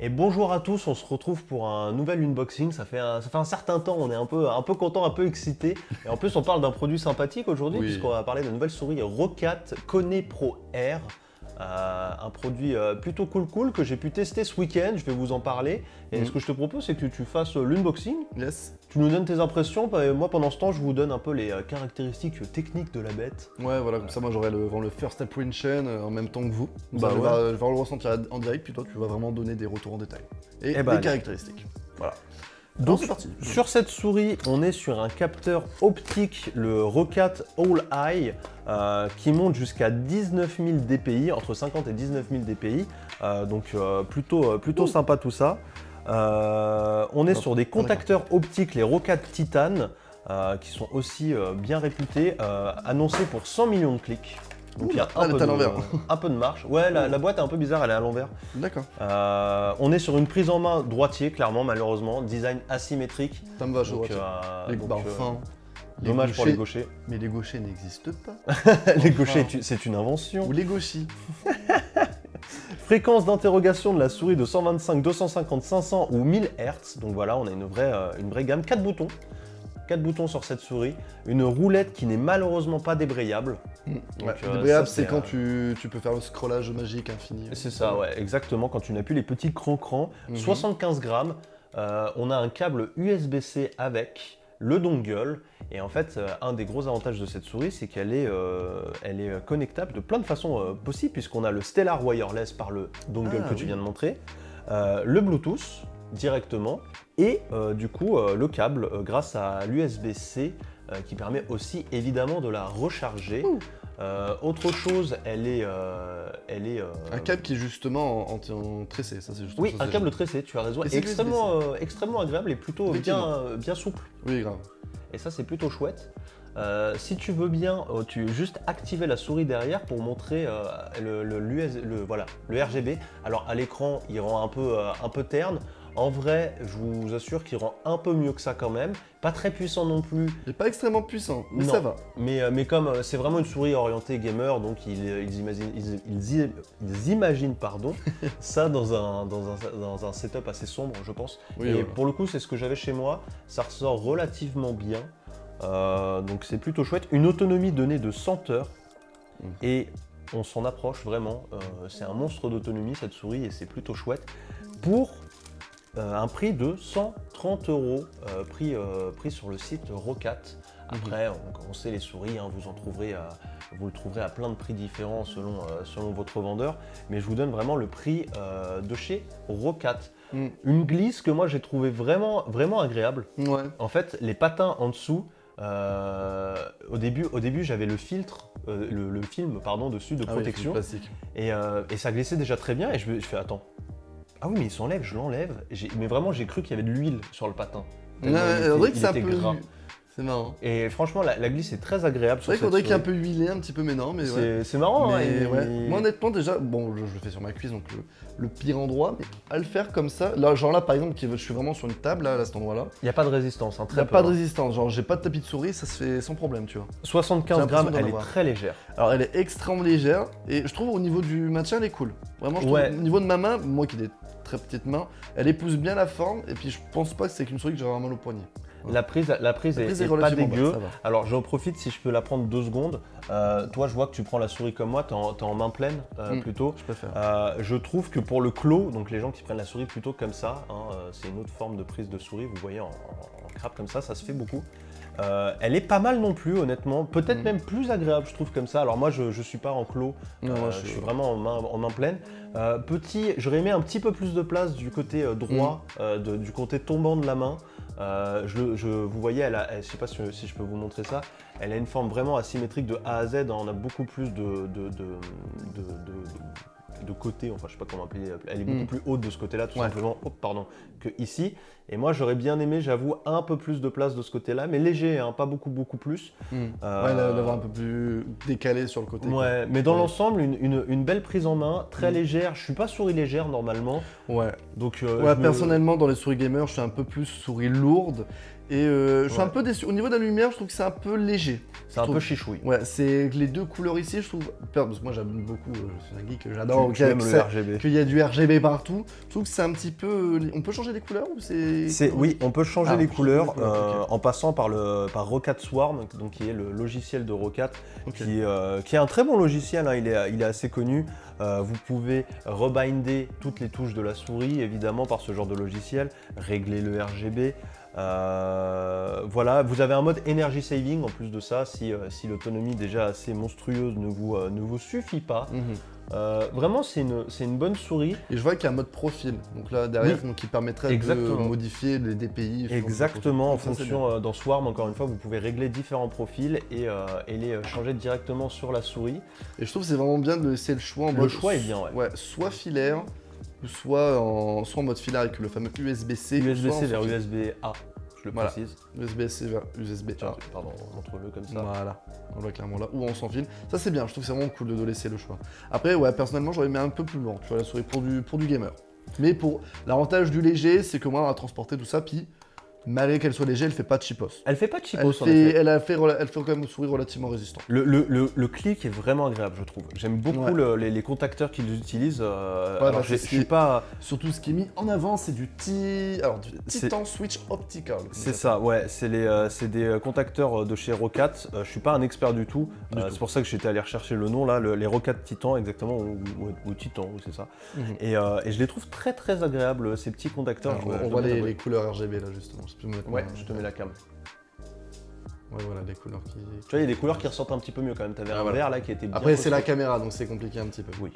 Et bonjour à tous, on se retrouve pour un nouvel unboxing. Ça fait un certain temps, on est un peu content, un peu excité. Et en plus, on parle d'un produit sympathique aujourd'hui, Oui. puisqu'on va parler de la nouvelle souris Roccat Kone Pro Air. Un produit plutôt cool que j'ai pu tester ce week-end, je vais vous en parler. Et ce que je te propose, c'est que tu fasses l'unboxing. Yes. Tu nous donnes tes impressions, et moi pendant ce temps, je vous donne un peu les caractéristiques techniques de la bête. Ouais, voilà, comme ça, moi j'aurai vraiment le first impression en même temps que vous. Bah Ça, ouais. je vais le ressentir en direct, puis toi, tu vas vraiment donner des retours en détail. Et Eh des bah, caractéristiques. Voilà. Donc c'est parti. sur cette souris, on est sur un capteur optique, le Roccat All Eye, qui monte jusqu'à 19 000 dpi, entre 50 et 19 000 dpi, donc plutôt sympa tout ça. On est sur des contacteurs optiques, les Roccat Titan, qui sont aussi bien réputés, annoncés pour 100 millions de clics. Donc il y a elle est à l'envers. un peu de marche. Ouais, la boîte est un peu bizarre, elle est à l'envers. D'accord. On est sur une prise en main droitier, clairement, malheureusement. Design asymétrique. Ça me va, je Donc, vois. Enfin. Dommage pour les gauchers. Mais les gauchers n'existent pas. Les gauchers, c'est une invention. Ou les gauchis. Fréquence d'interrogation de la souris de 125, 250, 500 ou 1000 Hz. Donc voilà, on a une vraie gamme. 4 boutons. 4 boutons sur cette souris. Une roulette qui n'est malheureusement pas débrayable. Ouais, débrayable, c'est quand tu peux faire le scrollage magique infini. C'est ça, ouais, exactement. Quand tu n'as plus les petits crans. 75 grammes. On a un câble USB-C avec le dongle. Et en fait, un des gros avantages de cette souris, c'est qu'elle est connectable de plein de façons possibles, puisqu'on a le Stellar Wireless par le dongle que tu viens de montrer, le Bluetooth directement, et du coup le câble grâce à l'USB-C qui permet aussi évidemment de la recharger. Autre chose, elle est un câble qui est justement en tressé, ça c'est juste. oui, un câble tressé, tu as raison, Et et c'est extrêmement agréable et plutôt bien souple. Oui, grave. Et ça, c'est plutôt chouette. Si tu veux bien, tu juste activer la souris derrière pour montrer le RGB. Alors à l'écran, il rend un peu terne. En vrai, je vous assure qu'il rend un peu mieux que ça quand même. Pas très puissant non plus. Il n'est pas extrêmement puissant, mais Non. ça va. Mais comme c'est vraiment une souris orientée gamer, donc ils imaginent ça dans un setup assez sombre, je pense. Oui, et voilà. pour le coup, c'est ce que j'avais chez moi. Ça ressort relativement bien. Donc c'est plutôt chouette. Une autonomie donnée de 100 heures. Et on s'en approche vraiment. C'est un monstre d'autonomie cette souris et c'est plutôt chouette. Pour un prix de 130 €, prix sur le site Roccat. Après, on sait les souris, hein, vous le trouverez à plein de prix différents selon votre vendeur. Mais je vous donne vraiment le prix de chez Roccat. Une glisse que moi j'ai trouvé vraiment agréable. Ouais. En fait, les patins en dessous, au début j'avais le filtre, le film dessus de protection. Oui, c'est classique. Et ça glissait déjà très bien et je fais attends. Ah oui mais il s'enlève, je l'enlève. Mais vraiment j'ai cru qu'il y avait de l'huile sur le patin. Tellement On dirait que il c'est un était peu gras. C'est marrant. Et franchement la glisse est très agréable C'est sur vrai cette qu'on dirait qu'il est un souris. peu huilé un petit peu, mais non, mais ouais. C'est marrant, Mais hein, ouais. Moi honnêtement déjà, bon je le fais sur ma cuisse donc le pire endroit, mais à le faire comme ça, là genre là par exemple je suis vraiment sur une table là à cet endroit là, il n'y a pas de résistance, hein, il n'y très a peu. pas de résistance, genre j'ai pas de tapis de souris, ça se fait sans problème tu vois. 75 J'ai grammes, l'impression d'en elle est avoir. très légère. Alors elle est extrêmement légère et je trouve au niveau du maintien elle est cool. Vraiment je trouve Ouais. au niveau de ma main, moi qui ai des très petites mains, elle épouse bien la forme et puis je pense pas que c'est qu'une souris que j'aurai mal au poignet. La prise est pas relativement dégueu. basse, ça va. Alors j'en profite si je peux la prendre 2 secondes. Toi, je vois que tu prends la souris comme moi, t'es en main pleine plutôt. Je préfère. Je trouve que pour le claw, donc les gens qui prennent la souris plutôt comme ça, hein, c'est une autre forme de prise de souris, vous voyez en crabe comme ça se fait beaucoup. Elle est pas mal non plus honnêtement, peut-être même plus agréable je trouve comme ça. Alors moi je suis pas en claw, Non, moi, je suis vraiment en main pleine. J'aurais aimé un petit peu plus de place du côté droit, du côté tombant de la main. Vous voyez, je sais pas si je peux vous montrer ça, elle a une forme vraiment asymétrique de A à Z, hein, on a beaucoup plus de côté, enfin je sais pas comment appeler, elle est beaucoup plus haute de ce côté-là tout simplement, que ici. Et moi j'aurais bien aimé, j'avoue, un peu plus de place de ce côté-là, mais léger, hein, pas beaucoup plus. Ouais, l'avoir un peu plus décalé sur le côté. Ouais, mais dans l'ensemble, une belle prise en main, très légère. Je suis pas souris légère normalement. Ouais. Donc, Personnellement, dans les souris gamers, je suis un peu plus souris lourde. Et je suis Ouais. un peu déçu. Au niveau de la lumière, je trouve que c'est un peu léger. C'est un trouve. peu chichouille. Ouais, c'est les deux couleurs ici, je trouve. Parce que moi j'aime beaucoup, je suis un geek, j'adore Tu aimes le qu'il RGB. y a du RGB partout. Je trouve que c'est un petit peu. On peut changer les couleurs ou c'est. Oui, on peut changer Ah, les on peut changer les couleurs couleurs, ok. en passant par Rocat Swarm, donc qui est le logiciel de Rocat, Ok. qui est un très bon logiciel, hein, il est assez connu. Vous pouvez rebinder toutes les touches de la souris, évidemment, par ce genre de logiciel, régler le RGB. Voilà, vous avez un mode energy saving en plus de ça, si l'autonomie déjà assez monstrueuse ne vous suffit pas. Mhm. Vraiment, c'est une bonne souris. Et je vois qu'il y a un mode profil. Donc là derrière, Oui. donc, qui permettrait Exactement. de modifier les DPI. Exactement, en Donc, ça, c'est fonction dans Swarm, encore une fois, vous pouvez régler différents profils et les changer directement sur la souris. bien. Et je trouve que c'est vraiment bien de laisser le choix en Le mode. choix est bien, ouais. Ouais, soit filaire, ou soit en mode filaire avec le fameux USB-C. ou soit USB-C en vers sortie. USB-A, je le Voilà. précise. USB-C vers USB-A. Tiens, pardon, montre-le comme ça. Voilà, on voit clairement là, ou on sans fil. Ça c'est bien, je trouve que c'est vraiment cool de laisser le choix. Après, ouais, personnellement, j'aurais mis un peu plus loin, tu vois, la souris pour du gamer. Mais pour l'avantage du léger, c'est que moi, on va transporter tout ça, puis malgré qu'elle soit léger, elle fait pas de cheapos. Elle fait pas de Elle cheapos, en fait, effet. elle fait quand même une souris relativement résistante. Le clic est vraiment agréable, je trouve. J'aime beaucoup Ouais. les contacteurs qu'ils utilisent. bah, Alors, c'est je ce suis qui- pas. Surtout ce qui est mis en avant, c'est du Titan Switch Optical. C'est ça, ouais. C'est des contacteurs de chez Rocat. Je suis pas un expert du tout. Du tout. C'est pour ça que j'étais allé rechercher le nom là, les Rocat Titan exactement, ou Titan, oui, c'est ça. Mhm. Et je les trouve très très agréables ces petits contacteurs. Alors, Je on dois voit bien les avouer. couleurs RGB là justement. Je peux me mettre Ouais, ma- je te mets la cam. Ouais, voilà, les couleurs qui. Tu vois, il y a des couleurs qui ressortent un petit peu mieux quand même. T'avais Ah, un voilà. vert là qui était bien. Après, c'est la ressorti. caméra, donc c'est compliqué un petit peu. Oui.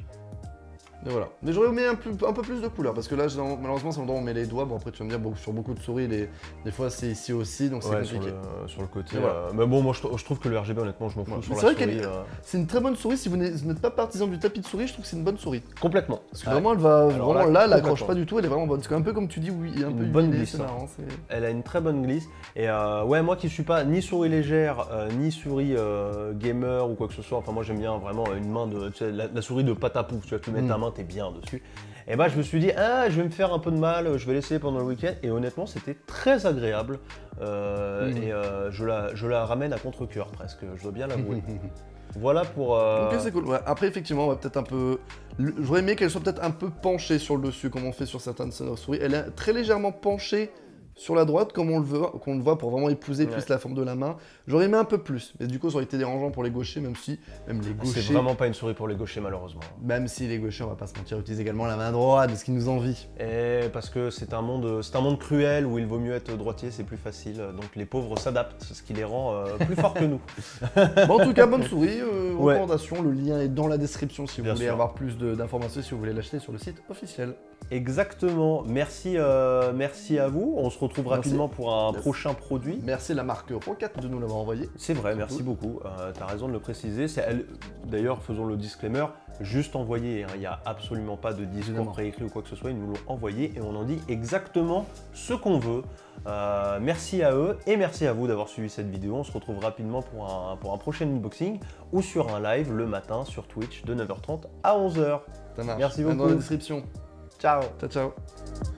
Mais voilà. Mais j'aurais mis un peu plus de couleurs, parce que là, malheureusement, c'est l'endroit où on met les doigts. Bon, après, tu vas me dire, sur beaucoup de souris, des fois, c'est ici aussi, donc c'est Ouais, compliqué. sur le côté. Mais voilà. Mais bon, moi je trouve que le RGB, honnêtement, je m'en fous Ouais. sur Mais la c'est vrai souris. qu'elle- C'est une très bonne souris. Si vous n'êtes pas partisan du tapis de souris, je trouve que c'est une bonne souris. Complètement. Parce que vraiment, elle va. Alors Vraiment, là, là, elle accroche complètement. pas du tout, elle est vraiment bonne. Parce qu'un peu comme tu dis, oui, il y a un Une peu bonne huilé, glisse, c'est hein. marrant. Elle a une très bonne glisse. Et ouais, moi qui suis pas ni souris légère, ni souris gamer ou quoi que ce soit, enfin moi j'aime bien vraiment une main de. Tu sais, la souris de patapouf, tu vois, tu mets ta main, t'es bien dessus. Et bah je me suis dit, ah, je vais me faire un peu de mal, je vais l'essayer pendant le week-end. Et honnêtement, c'était très agréable. Et je la ramène à contre-cœur presque, je dois bien l'avouer. Voilà pour. Ok, c'est cool. Ouais. Après, effectivement, on va peut-être un peu. J'aurais aimé qu'elle soit peut-être un peu penchée sur le dessus, comme on fait sur certaines souris. Elle est très légèrement penchée sur la droite, comme on le voit pour vraiment épouser plus Ouais. la forme de la main. J'aurais aimé un peu plus, mais du coup, ça aurait été dérangeant pour les gauchers, même les C'est gauchers. vraiment pas une souris pour les gauchers, malheureusement. Même si les gauchers, on va pas se mentir, utilisent également la main droite, parce qu'ils nous envient. Et parce que c'est un monde cruel où il vaut mieux être droitier, c'est plus facile. Donc les pauvres s'adaptent, ce qui les rend plus forts que nous. Bon, en tout cas, bonne souris. Ouais. Recommandation, le lien est dans la description si vous Bien voulez sûr. avoir plus d'informations, si vous voulez l'acheter sur le site officiel. Exactement. Merci à vous. On se retrouve Merci. rapidement pour un Yes. prochain produit. Merci à la marque Rocat de nous l'avoir envoyé. C'est vrai, merci beaucoup. Tu as raison de le préciser. D'ailleurs, faisons le disclaimer, juste envoyé. Hein. Il n'y a absolument pas de discours Évidemment. préécrit ou quoi que ce soit. Ils nous l'ont envoyé et on en dit exactement ce qu'on veut. Merci à eux et merci à vous d'avoir suivi cette vidéo. On se retrouve rapidement pour un prochain unboxing ou sur un live le matin sur Twitch de 9h30 à 11h. Ça marche. Merci Lien beaucoup. dans la description. Ciao. Ciao, ciao.